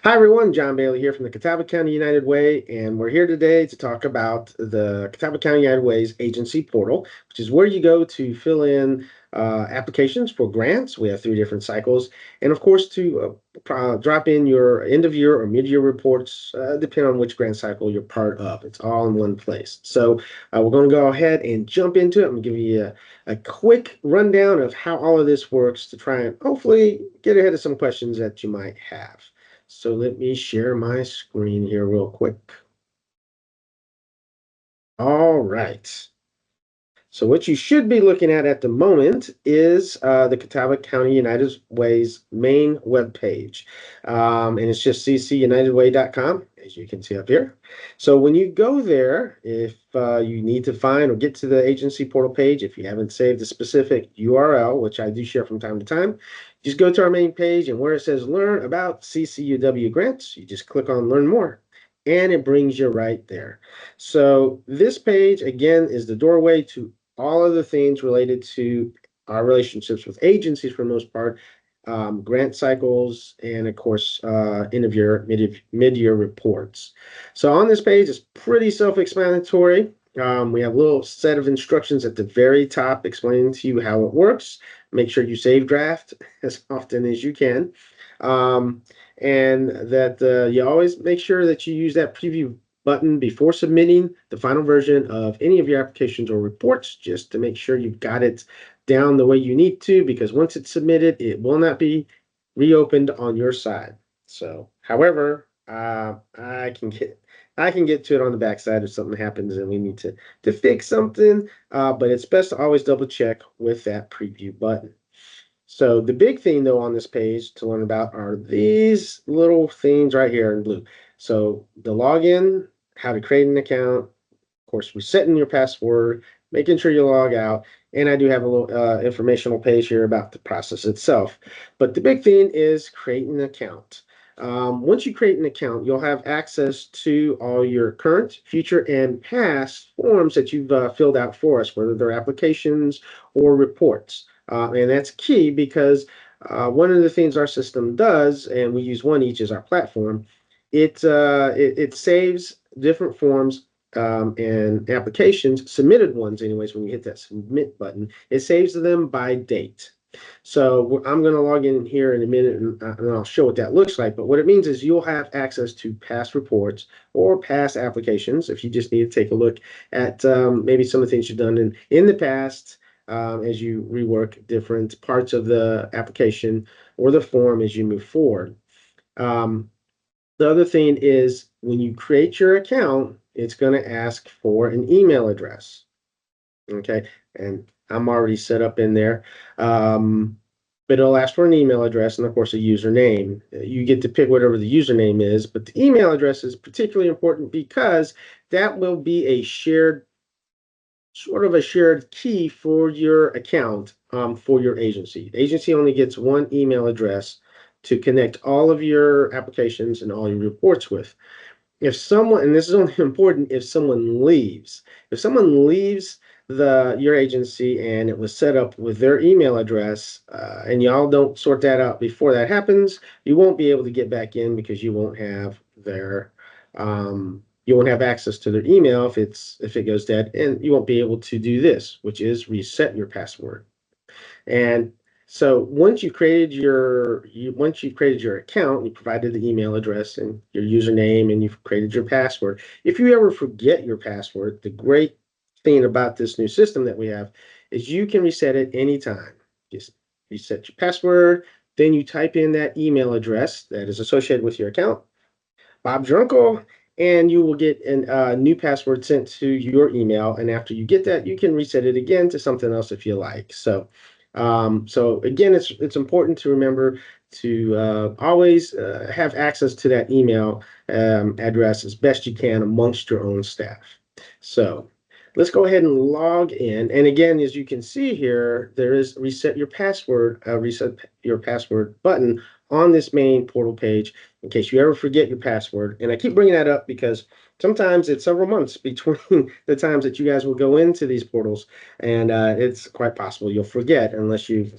Hi, everyone. John Bailey here from the Catawba County United Way, and we're here today to talk about the Catawba County United Way's agency portal, which is where you go to fill in applications for grants. We have three different cycles, and of course, to drop in your end of year or mid year reports, depending on which grant cycle you're part of. It's all in one place. So, we're going to go ahead and jump into it. I'm going to give you a quick rundown of how all of this works to try and hopefully get ahead of some questions that you might have. So let me share my screen here real quick. All right. So what you should be looking at the moment is the Catawba County United Way's main web page. And it's just ccunitedway.com, as you can see up here. So when you go there, if you need to find or get to the agency portal page, if you haven't saved a specific URL, which I do share from time to time, just go to our main page, and where it says Learn About CCUW Grants, you just click on Learn More, and it brings you right there. So this page, again, is the doorway to all of the things related to our relationships with agencies for the most part, grant cycles, and of course, end of year, mid-year reports. So on this page, it's pretty self-explanatory. We have a little set of instructions at the very top explaining to you how it works. Make sure you save draft as often as you can. And that you always make sure that you use that preview button before submitting the final version of any of your applications or reports, just to make sure you've got it down the way you need to, because once it's submitted, it will not be reopened on your side. So, however, I can get to it on the backside if something happens and we need to fix something. But it's best to always double check with that preview button. So the big thing though on this page to learn about are these little things right here in blue. So the login, how to create an account, of course, resetting your password, making sure you log out, and I do have a little informational page here about the process itself. But the big thing is creating an account. Once you create an account, you'll have access to all your current, future, and past forms that you've filled out for us, whether they're applications or reports. And that's key because one of the things our system does, and we use one each as our platform, it saves different forms and applications, submitted ones anyways, when you hit that submit button, it saves them by date. So I'm going to log in here in a minute and I'll show what that looks like. But what it means is you'll have access to past reports or past applications if you just need to take a look at maybe some of the things you've done in the past as you rework different parts of the application or the form as you move forward. The other thing is when you create your account, it's going to ask for an email address. Okay, and I'm already set up in there. But it'll ask for an email address and, of course, a username. You get to pick whatever the username is, but the email address is particularly important because that will be a shared, sort of a shared key for your account for your agency. The agency only gets one email address to connect all of your applications and all your reports with. If someone, and this is only important if someone leaves, your agency and it was set up with their email address, and y'all don't sort that out before that happens, you won't be able to get back in because you won't have access to their email if it goes dead, and you won't be able to do this, which is reset your password. And so once you created your account, you provided the email address and your username, and you've created your password. If you ever forget your password, the great thing about this new system that we have is you can reset it anytime. Just reset your password, then you type in that email address that is associated with your account, Bob's your uncle, and you will get a new password sent to your email. And after you get that, you can reset it again to something else if you like. So again, it's important to remember to always have access to that email address as best you can amongst your own staff. So let's go ahead and log in. And again, as you can see here, there is reset your password button on this main portal page in case you ever forget your password. And I keep bringing that up because sometimes it's several months between the times that you guys will go into these portals, and it's quite possible you'll forget unless you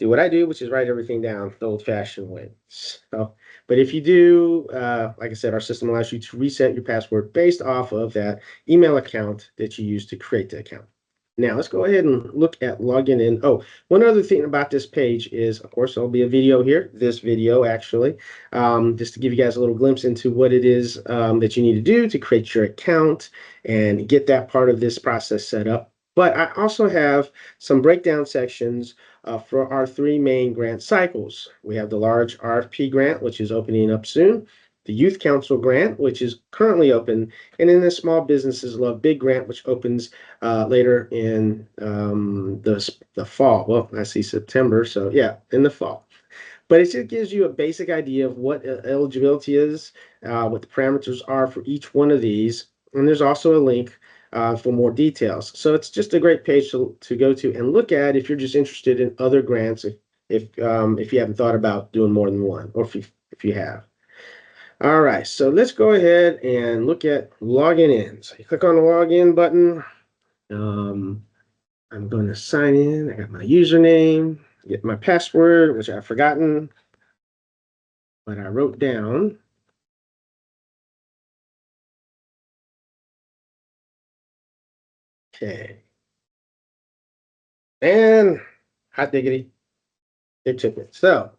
do what I do, which is write everything down the old-fashioned way. So, But if you do, like I said, our system allows you to reset your password based off of that email account that you use to create the account. Now let's go ahead and look at logging in. Oh, one other thing about this page is, of course, there'll be a video here, this video actually, just to give you guys a little glimpse into what it is that you need to do to create your account and get that part of this process set up. But I also have some breakdown sections for our three main grant cycles. We have the large RFP grant, which is opening up soon, the Youth Council grant, which is currently open, and then the Small Businesses Love Big grant, which opens later in the fall. Well, I see September, so yeah, in the fall. But it just gives you a basic idea of what eligibility is, what the parameters are for each one of these. And there's also a link for more details. So it's just a great page to go to and look at if you're just interested in other grants, if you haven't thought about doing more than one, or if you have. All right, so let's go ahead and look at logging in. So you click on the login button. I'm going to sign in. I got my username, get my password, which I've forgotten, but I wrote down. Okay. And hot diggity, it took it. So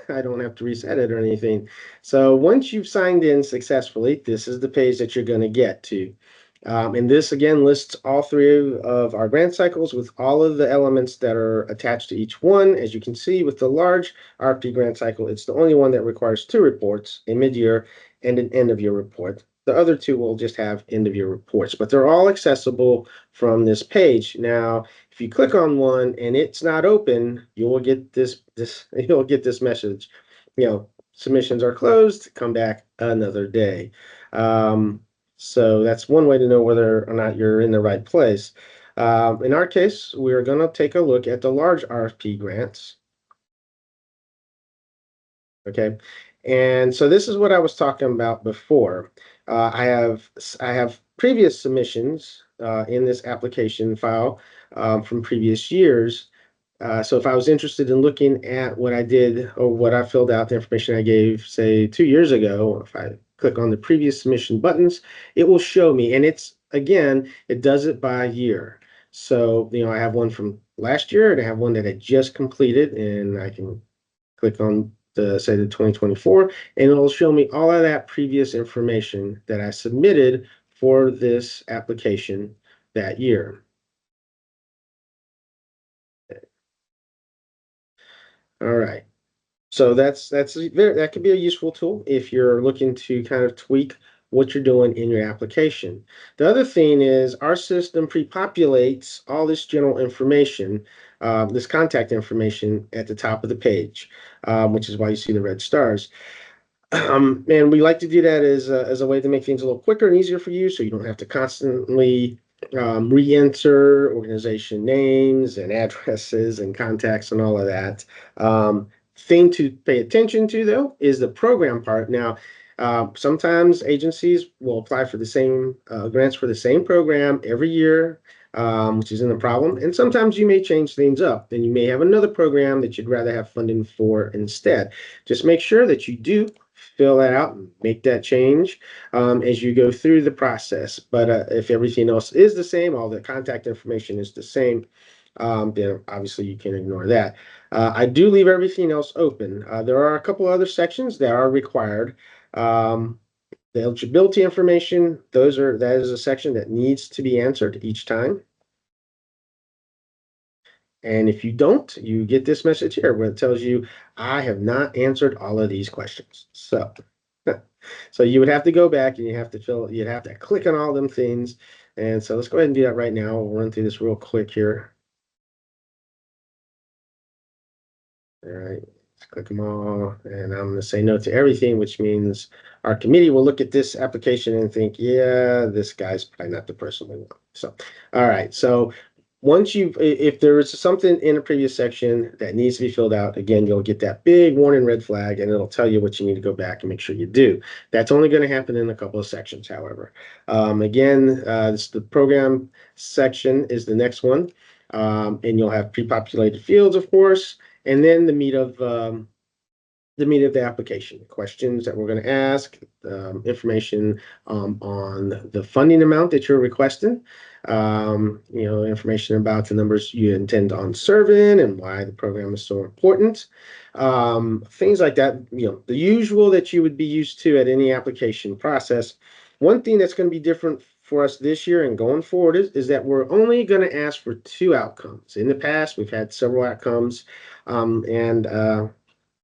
I don't have to reset it or anything. So once you've signed in successfully, this is the page that you're going to get to. And this again lists all three of our grant cycles with all of the elements that are attached to each one. As you can see with the large RFP grant cycle, it's the only one that requires two reports, a mid-year and an end-of-year report. The other two will just have end-of-year reports, but they're all accessible from this page. Now, if you click on one and it's not open, you will get this you'll get this message. Submissions are closed. Come back another day. So that's one way to know whether or not you're in the right place. In our case, we're going to take a look at the large RFP grants. Okay. And so this is what I was talking about before. I have previous submissions in this application file from previous years. So if I was interested in looking at what I did or what I filled out, the information I gave, say 2 years ago, if I click on the previous submission buttons, it will show me. And it does it by year. So, I have one from last year and I have one that I just completed, and I can click on the 2024, and it'll show me all of that previous information that I submitted for this application that year. All right. So that could be a useful tool if you're looking to kind of tweak what you're doing in your application. The other thing is our system pre-populates all this general information, this contact information at the top of the page, which is why you see the red stars. And we like to do that as a way to make things a little quicker and easier for you, so you don't have to constantly re-enter organization names and addresses and contacts and all of that. Thing to pay attention to, though, is the program part. Now, sometimes agencies will apply for the same grants for the same program every year, which isn't a problem. And sometimes you may change things up, and you may have another program that you'd rather have funding for instead. Just make sure that you do fill that out and make that change as you go through the process. But if everything else is the same, all the contact information is the same, then obviously you can ignore that. I do leave everything else open. There are a couple other sections that are required. The eligibility information, that is a section that needs to be answered each time. And if you don't, you get this message here where it tells you, I have not answered all of these questions. So, so you would have to go back and you'd have to click on all them things. And so let's go ahead and do that right now. We'll run through this real quick here. All right, let's click them all. And I'm going to say no to everything, which means our committee will look at this application and think, yeah, this guy's probably not the person we want. So, all right. So if there is something in a previous section that needs to be filled out, again, you'll get that big warning red flag, and it'll tell you what you need to go back and make sure you do. That's only going to happen in a couple of sections, however. The program section is the next one, and you'll have pre-populated fields, of course, and then the meat of the meat of the application, questions that we're going to ask, information on the funding amount that you're requesting, information about the numbers you intend on serving and why the program is so important, things like that, the usual that you would be used to at any application process. One thing that's going to be different for us this year and going forward is that we're only going to ask for 2 outcomes. In the past, we've had several outcomes, and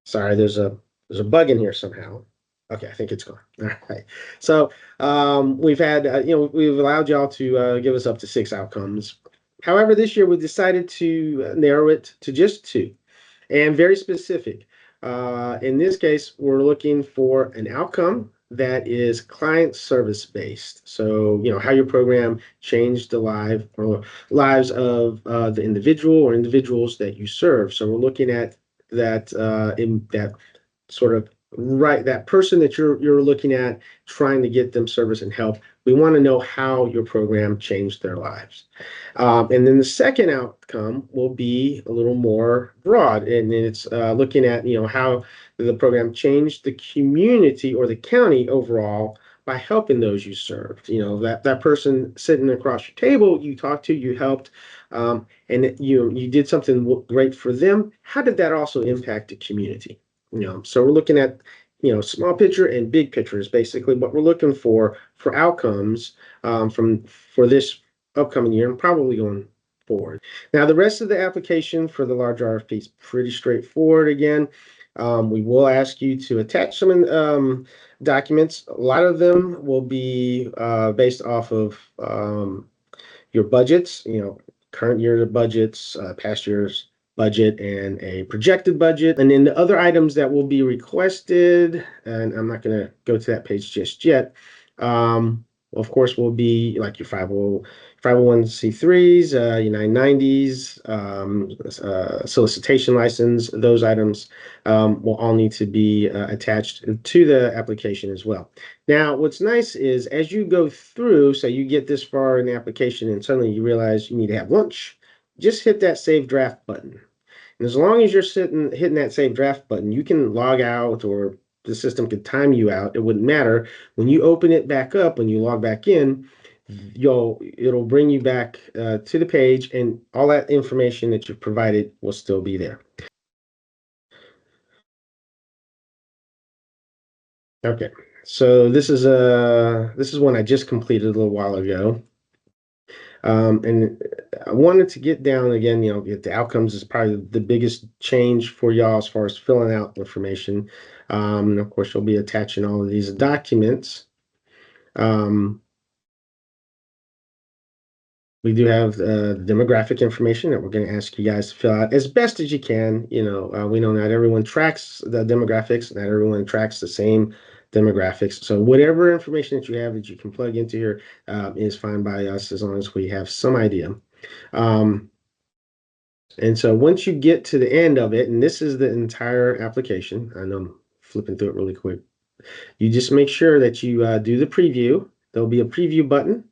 sorry, there's a bug in here somehow. Okay, I think it's gone. All right. So we've had we've allowed y'all to give us up to 6 outcomes. However, this year we decided to narrow it to just 2, and very specific. In this case, we're looking for an outcome that is client service based. So, how your program changed the lives of the individual or individuals that you serve. So we're looking at that in that sort of right that person that you're looking at, trying to get them service and help. We want to know how your program changed their lives. And then the second outcome will be a little more broad, and it's looking at how the program changed the community or the county overall by helping those you served. That person sitting across your table, you talked to, you helped, and you did something great for them. How did that also impact the community? So we're looking at small picture and big picture is basically what we're looking for outcomes for this upcoming year and probably going forward. Now, the rest of the application for the large RFP is pretty straightforward. Again, we will ask you to attach some documents. A lot of them will be based off of your budgets, current year's budgets, past year's budget, and a projected budget. And then the other items that will be requested, and I'm not going to go to that page just yet, of course, will be like your 501c3s, your 990s, solicitation license. Those items will all need to be attached to the application as well. Now, what's nice is as you go through, so you get this far in the application and suddenly you realize you need to have lunch, just hit that Save Draft button. And as long as you're hitting that Save Draft button, you can log out or the system could time you out. It wouldn't matter. When you open it back up, when you log back in, it'll bring you back to the page, and all that information that you provided will still be there. Okay, so this is one I just completed a little while ago. And I wanted to get down again, the outcomes is probably the biggest change for y'all as far as filling out information. And of course, you'll be attaching all of these documents. We do have demographic information that we're going to ask you guys to fill out as best as you can. We know not everyone tracks the demographics, not everyone tracks the same demographics. So whatever information that you have that you can plug into here is fine by us as long as we have some idea. And so once you get to the end of it, and this is the entire application, I know I'm flipping through it really quick. You just make sure that you do the preview. There'll be a preview button.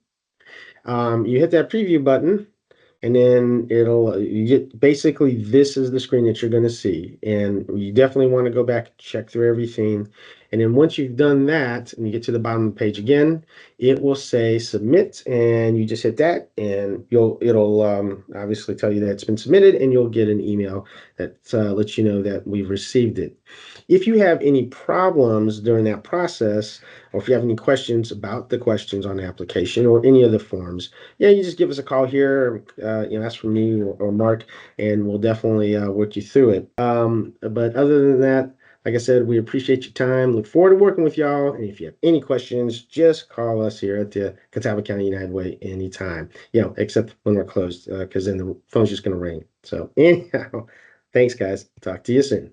You hit that preview button, and then you get basically this is the screen that you're going to see, and you definitely want to go back, check through everything, and then once you've done that and you get to the bottom of the page again, it will say submit, and you just hit that, and it'll obviously tell you that it's been submitted, and you'll get an email that lets you know that we've received it. If you have any problems during that process, or if you have any questions about the questions on the application or any of the forms, you just give us a call here, ask for me or Mark, and we'll definitely work you through it. But other than that, like I said, we appreciate your time. Look forward to working with y'all. And if you have any questions, just call us here at the Catawba County United Way anytime, except when we're closed, because then the phone's just going to ring. So anyhow, thanks, guys. Talk to you soon.